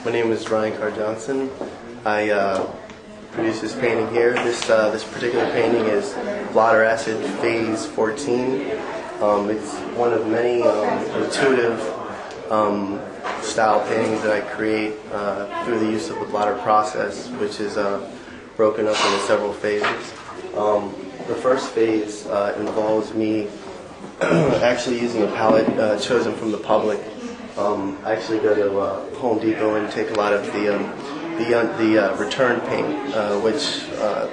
My name is Carr. I produce this painting here. This particular painting is Blotter Acid Phase 14. It's one of many intuitive style paintings that I create through the use of the blotter process, which is broken up into several phases. The first phase involves me actually using a palette chosen from the public. I actually go to Home Depot and take a lot of the return paint, which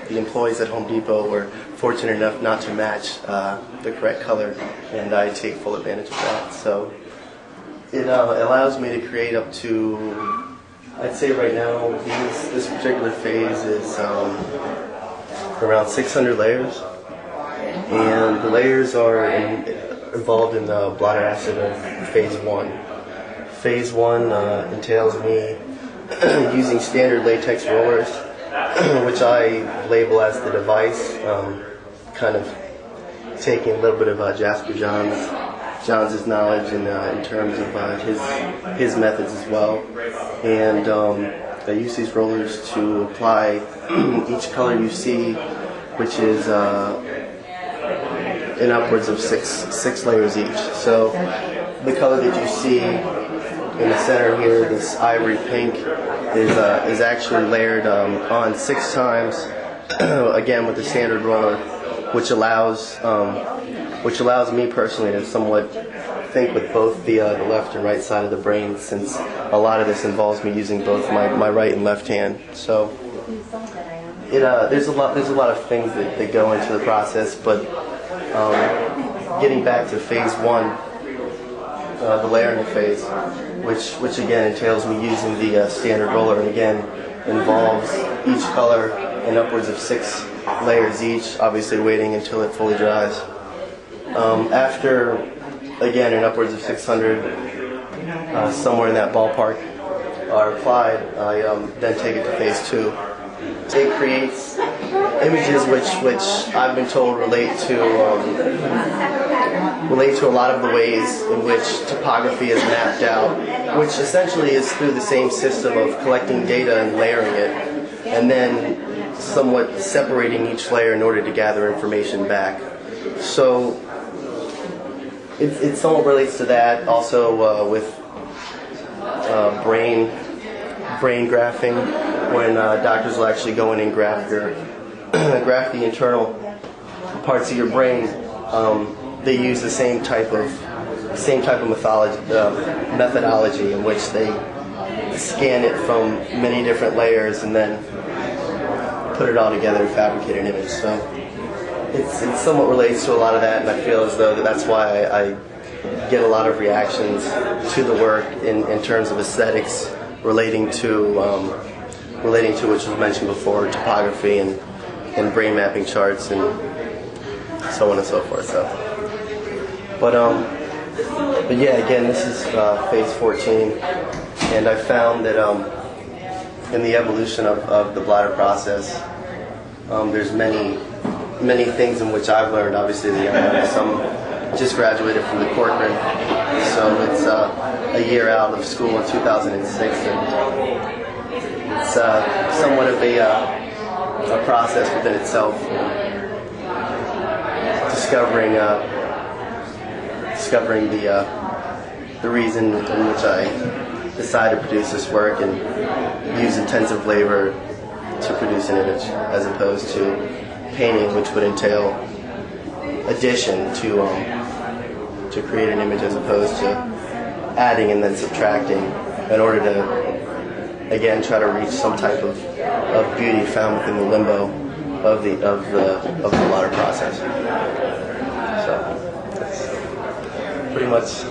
the employees at Home Depot were fortunate enough not to match the correct color, and I take full advantage of that. So it allows me to create up to, I'd say right now, this particular phase is around 600 layers, and the layers are involved in the blotter acid of Phase 1. Phase 1 entails me using standard latex rollers, which I label as the device, kind of taking a little bit of Jasper Johns' knowledge in terms of his methods as well. And I use these rollers to apply each color you see, which is in upwards of six layers each. So the color that you see in the center here, this ivory pink, is actually layered on 6 times, again with the standard roller, which allows me personally to somewhat think with both the left and right side of the brain, since a lot of this involves me using both my right and left hand. So there's a lot of things that go into the process, but getting back to Phase 1, the layering phase, which again entails me using the standard roller, and again involves each color in upwards of 6 layers each, obviously waiting until it fully dries. After, again, in upwards of 600, somewhere in that ballpark, are applied, I then take it to Phase 2. It creates images which I've been told relate to a lot of the ways in which topography is mapped out, which essentially is through the same system of collecting data and layering it, and then somewhat separating each layer in order to gather information back. So it somewhat relates to that, also with brain graphing, when doctors will actually go in and graph the internal parts of your brain. They use the same type of methodology in which they scan it from many different layers and then put it all together and fabricate an image. So it somewhat relates to a lot of that, and I feel as though that's why I get a lot of reactions to the work in terms of aesthetics relating to which was mentioned before, topography and brain mapping charts and so on and so forth. So, but yeah, again, this is Phase 14, and I found that in the evolution of the blotter process, there's many things in which I've learned. Obviously, some just graduated from the Corcoran, so it's a year out of school in 2006, and it's somewhat of a process within itself, discovering the reason in which I decided to produce this work and use intensive labor to produce an image, as opposed to painting, which would entail addition to create an image, as opposed to adding and then subtracting in order to, again, try to reach some type of beauty found within the limbo of the blotter process. So that's pretty much